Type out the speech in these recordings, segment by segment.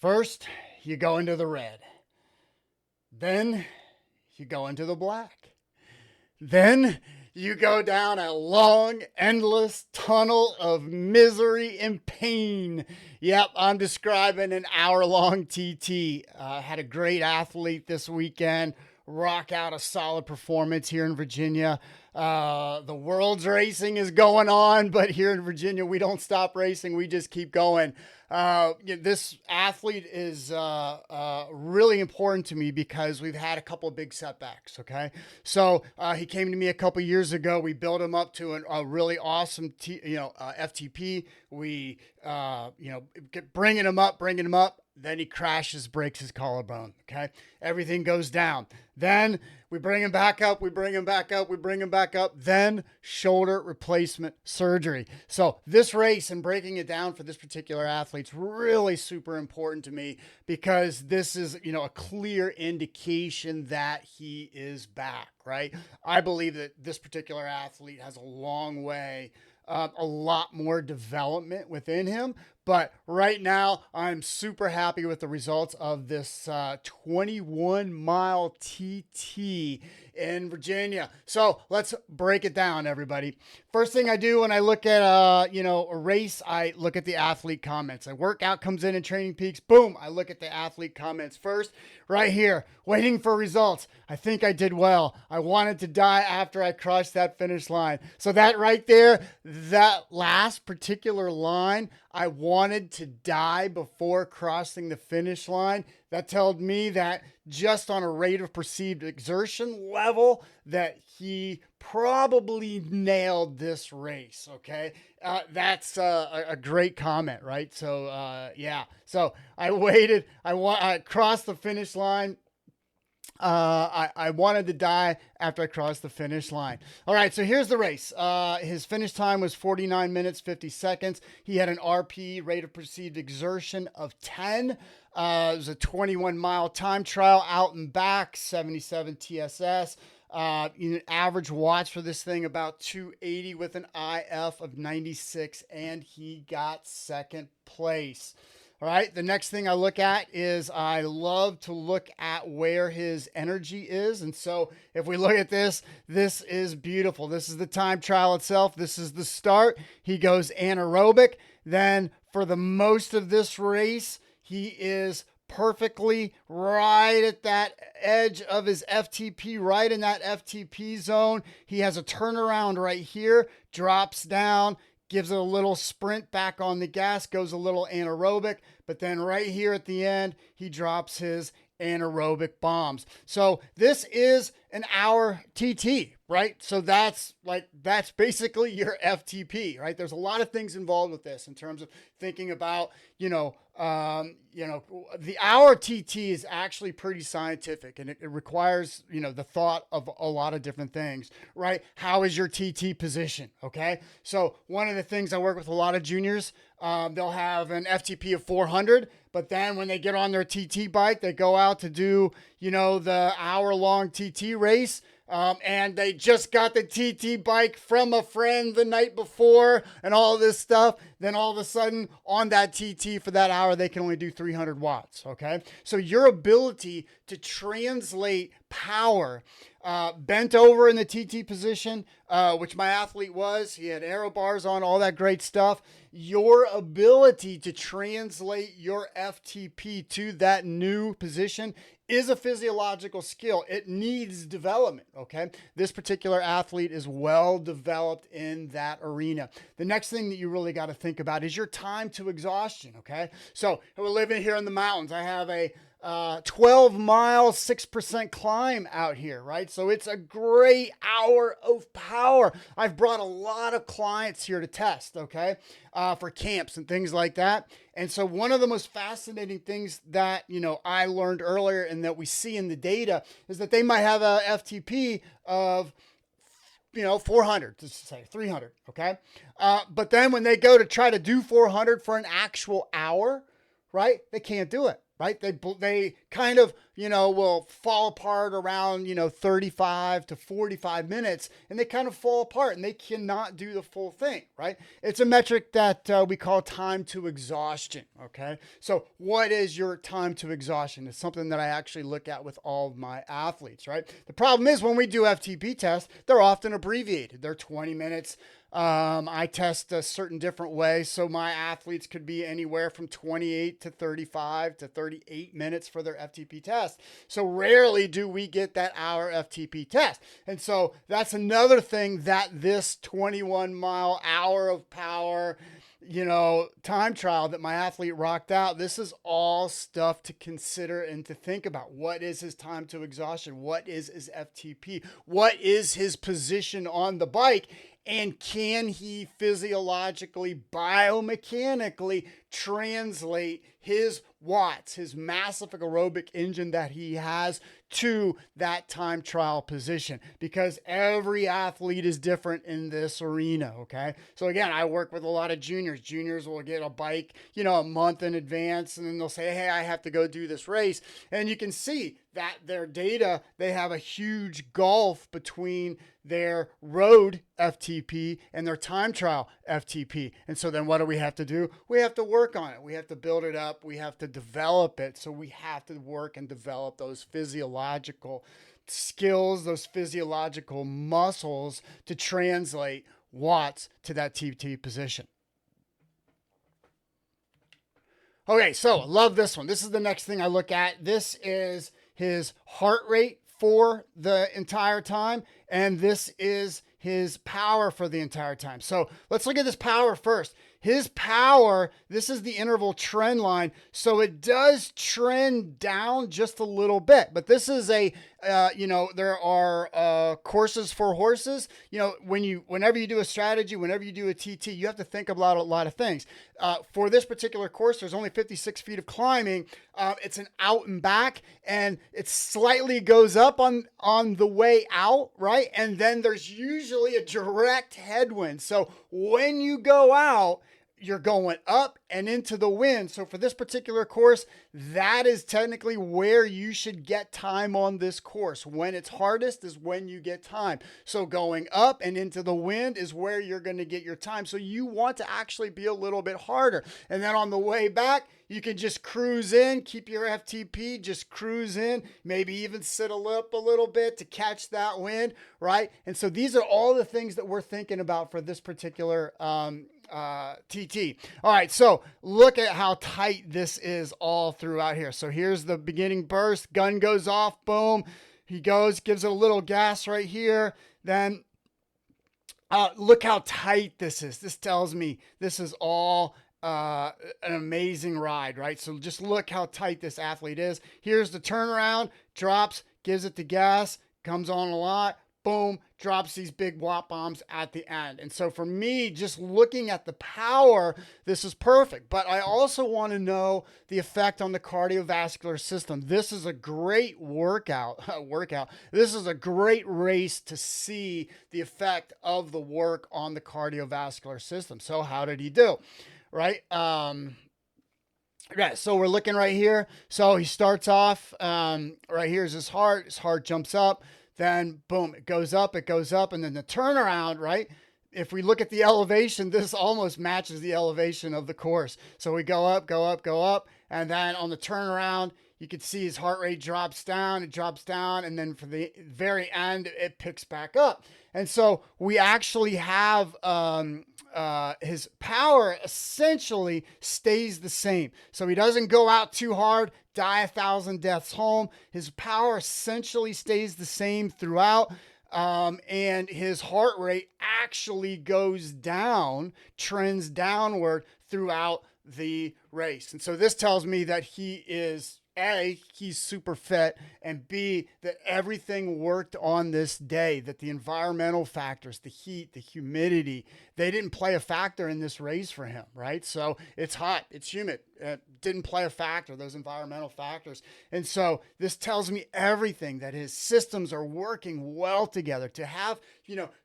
First, you go into the red. Then you go into the black. Then you go down a long, endless tunnel of misery and pain. Yep, I'm describing an hour-long TT. Had a great athlete this weekend. Rock out a solid performance here in Virginia. The world's racing is going on, but here in Virginia, we don't stop racing. We just keep going. This athlete is really important to me because we've had a couple of big setbacks. Okay, so he came to me a couple years ago. We built him up to a really awesome, FTP. We, bringing him up. Then he crashes, breaks his collarbone. Okay, everything goes down. Then we bring him back up. Then shoulder replacement surgery. So this race and breaking it down for this particular athlete's really super important to me because this is, a clear indication that he is back, right? I believe that this particular athlete has a long way, a lot more development within him. But right now, I'm super happy with the results of this 21-mile TT in Virginia. So let's break it down, everybody. First thing I do when I look at a race, I look at the athlete comments. A workout comes in Training Peaks, boom, I look at the athlete comments first. Right here, waiting for results. I think I did well. I wanted to die after I crossed that finish line. So that right there, that last particular line, I wanted to die before crossing the finish line. That told me that just on a rate of perceived exertion level, that he probably nailed this race. Okay. That's a great comment, right? So, So I waited. I crossed the finish line. I wanted to die after I crossed the finish line. All right, so here's the race. His finish time was 49 minutes, 50 seconds. He had an RP, rate of perceived exertion, of 10. It was a 21-mile time trial out and back, 77 TSS. Average watts for this thing about 280 with an IF of 96, and he got second place. All right, the next thing I look at is I love to look at where his energy is. And so if we look at this, this is beautiful. This is the time trial itself. This is the start. He goes anaerobic. Then for the most of this race, he is perfectly right at that edge of his FTP, right in that FTP zone. He has a turnaround right here, drops down, gives it a little sprint back on the gas, goes a little anaerobic, but then right here at the end, he drops his anaerobic bombs. So this is an hour TT, right? So that's basically your FTP, right? There's a lot of things involved with this in terms of thinking about, the hour TT is actually pretty scientific, and it requires, the thought of a lot of different things, right? How is your TT position? Okay. So one of the things I work with a lot of juniors, they'll have an FTP of 400, but then when they get on their TT bike, they go out to do, the hour-long TT race. And they just got the TT bike from a friend the night before and all this stuff. Then all of a sudden on that TT for that hour, they can only do 300 watts. Okay. So your ability to translate power, bent over in the TT position, which my athlete was, he had aero bars on, all that great stuff. Your ability to translate your FTP to that new position is a physiological skill. It needs development, okay? This particular athlete is well developed in that arena. The next thing that you really got to think about is your time to exhaustion, okay? So we're living here in the mountains. I have a 12-mile, 6% climb out here, right? So it's a great hour of power. I've brought a lot of clients here to test, okay, for camps and things like that. And so one of the most fascinating things that, I learned earlier and that we see in the data is that they might have a FTP of 400, to say 300, okay? But then when they go to try to do 400 for an actual hour, right, they can't do it. right? They kind of, will fall apart around, 35 to 45 minutes, and they kind of fall apart and they cannot do the full thing, right? It's a metric that we call time to exhaustion, okay? So what is your time to exhaustion? It's something that I actually look at with all of my athletes, right? The problem is when we do FTP tests, they're often abbreviated. They're 20 minutes. I test a certain different way. So my athletes could be anywhere from 28 to 35 to 38 minutes for their FTP test. So rarely do we get that hour FTP test. And so that's another thing that this 21 mile hour of power, time trial that my athlete rocked out, this is all stuff to consider and to think about. What is his time to exhaustion? What is his FTP? What is his position on the bike? And can he physiologically, biomechanically translate his watts, his massive aerobic engine that he has, to that time trial position? Because every athlete is different in this arena, okay? So again, I work with a lot of juniors. Juniors will get a bike, a month in advance, and then they'll say, hey, I have to go do this race. And you can see that their data, they have a huge gulf between their road FTP and their time trial FTP. And so then what do we have to do? We have to work on it. We have to build it up. We have to develop it. So we have to work and develop those physiological skills, those physiological muscles to translate watts to that TT position. Okay, so I love this one. This is the next thing I look at. This is his heart rate for the entire time, and this is his power for the entire time. So let's look at this power first. His power, this is the interval trend line. So it does trend down just a little bit, but this is there are courses for horses. Whenever you do a strategy, whenever you do a TT, you have to think about a lot of things. For this particular course, there's only 56 feet of climbing. It's an out and back, and it slightly goes up on the way out, right? And then there's usually a direct headwind. So when you go out, you're going up and into the wind. So for this particular course, that is technically where you should get time on this course. When it's hardest is when you get time. So going up and into the wind is where you're going to get your time. So you want to actually be a little bit harder. And then on the way back, you can just cruise in, keep your FTP, just cruise in, maybe even sit a little bit to catch that wind, right? And so these are all the things that we're thinking about for this particular TT. All right, so look at how tight this is all throughout here. So here's the beginning burst, gun goes off, boom. He goes, gives it a little gas right here. Then look how tight this is. This tells me this is all an amazing ride, right? So just look how tight this athlete is. Here's the turnaround, drops, gives it the gas, comes on a lot, boom, drops these big watt bombs at the end. And so for me, just looking at the power, this is perfect. But I also want to know the effect on the cardiovascular system. This is a great workout. This is a great race to see the effect of the work on the cardiovascular system. So how did he do? Right? Yeah, so we're looking right here. So he starts off, right here is his heart. His heart jumps up. Then boom, it goes up, and then the turnaround, right? If we look at the elevation, this almost matches the elevation of the course. So we go up, and then on the turnaround, you can see his heart rate drops down, and then for the very end, it picks back up. And so we actually have his power essentially stays the same. So he doesn't go out too hard, die 1,000 deaths home. His power essentially stays the same throughout. And his heart rate actually goes down, trends downward throughout the race. And so this tells me that he is A, he's super fit, and B, that everything worked on this day, that the environmental factors, the heat, the humidity, they didn't play a factor in this race for him, right? So it's hot, it's humid, it didn't play a factor, those environmental factors. And so this tells me everything, that his systems are working well together to have,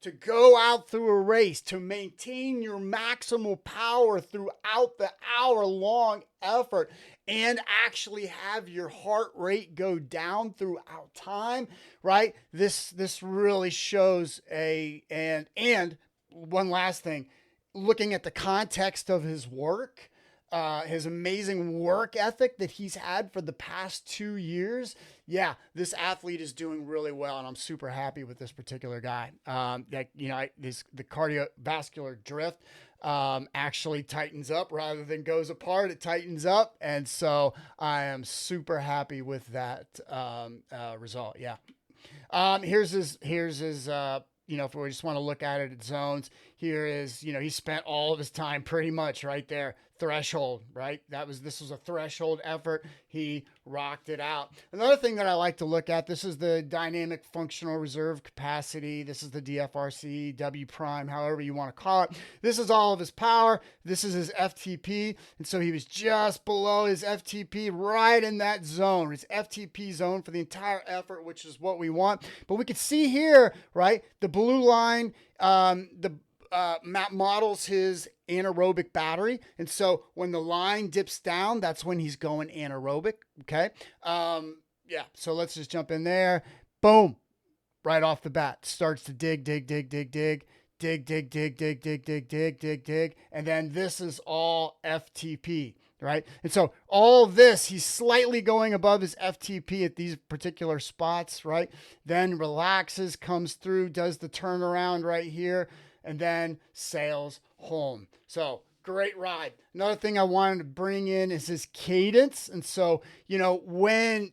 to go out through a race, to maintain your maximal power throughout the hour-long effort and actually have your heart rate go down throughout time, right? This really shows and one last thing, looking at the context of his work, his amazing work ethic that he's had for the past 2 years. Yeah, this athlete is doing really well, and I'm super happy with this particular guy. The cardiovascular drift actually tightens up rather than goes apart. It tightens up, and so I am super happy with that result. Yeah. Here's his. If we just want to look at it at zones, here is, he spent all of his time pretty much right there. Threshold, right? This was a threshold effort. He rocked it out. Another thing that I like to look at, this is the dynamic functional reserve capacity. This is the DFRC, W prime, however you want to call it. This is all of his power. This is his FTP. And so he was just below his FTP, right in that zone, his FTP zone for the entire effort, which is what we want. But we could see here, right? The blue line, the map models his anaerobic battery, and so when the line dips down, that's when he's going anaerobic. Okay. So let's just jump in there. Boom, right off the bat starts to dig, and then this is all FTP, right? And so all this, he's slightly going above his FTP at these particular spots, right? Then relaxes, comes through, does the turnaround right here, and then sails home. So great ride. Another thing I wanted to bring in is his cadence. And so, when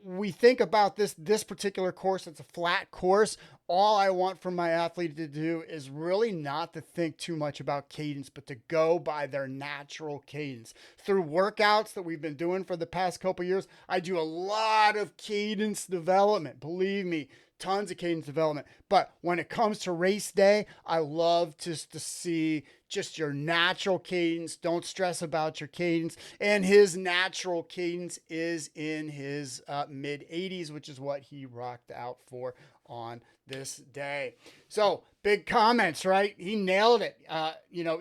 we think about this particular course, it's a flat course. All I want from my athlete to do is really not to think too much about cadence, but to go by their natural cadence. Through workouts that we've been doing for the past couple years, I do a lot of cadence development. Believe me, tons of cadence development. But when it comes to race day, I love just to see just your natural cadence. Don't stress about your cadence. And his natural cadence is in his mid 80s, which is what he rocked out for on this day. So big comments, right? He nailed it.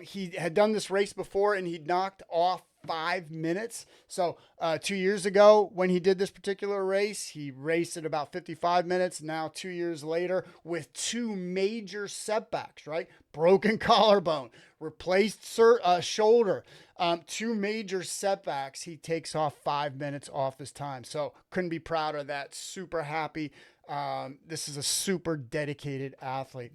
He had done this race before and he knocked off 5 minutes. So 2 years ago, when he did this particular race, he raced at about 55 minutes. Now, 2 years later, with two major setbacks, right? Broken collarbone, replaced shoulder, two major setbacks. He takes off 5 minutes off his time. So couldn't be prouder of that. Super happy. This is a super dedicated athlete.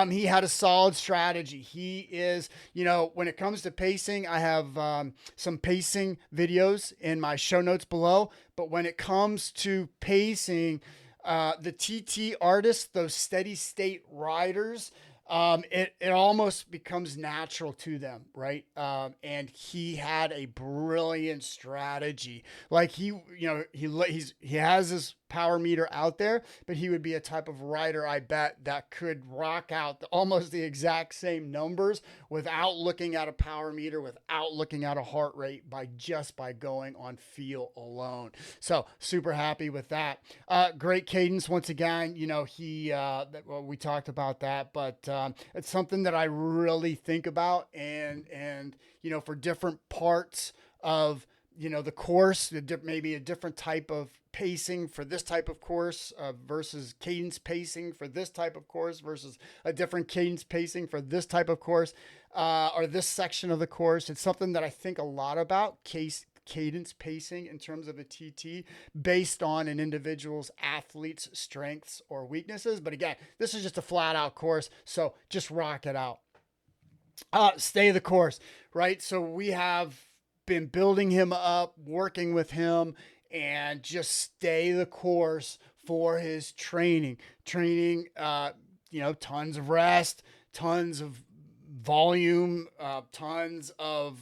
He had a solid strategy. He is, when it comes to pacing, I have some pacing videos in my show notes below. But when it comes to pacing, the TT artists, those steady state riders, it almost becomes natural to them, right? And he had a brilliant strategy. Like he has his power meter out there, but he would be a type of rider, I bet, that could rock out almost the exact same numbers without looking at a power meter, without looking at a heart rate, by going on feel alone. So super happy with that. Great cadence once again. We talked about that, but it's something that I really think about, and for different parts of the course, maybe a different type of pacing for this type of course versus cadence pacing for this type of course versus a different cadence pacing for this type of course or this section of the course. It's something that I think a lot about, cadence pacing in terms of a TT based on an individual's athlete's strengths or weaknesses. But again, this is just a flat out course, so just rock it out. Stay the course, right? So we have been building him up, working with him, and just stay the course for his training. Tons of rest, tons of volume, tons of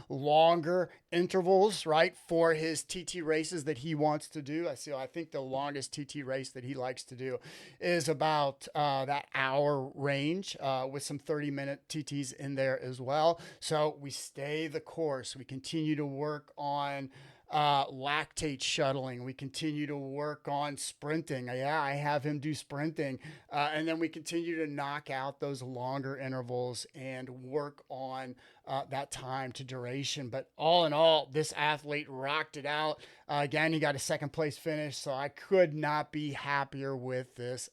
longer intervals, right, for his TT races that he wants to do. I think the longest TT race that he likes to do is about that hour range with some 30-minute TTs in there as well. So we stay the course. We continue to work on lactate shuttling. We continue to work on sprinting. Yeah, I have him do sprinting. And then we continue to knock out those longer intervals and work on that time to duration. But all in all, this athlete rocked it out. Again, he got a second place finish. So I could not be happier with this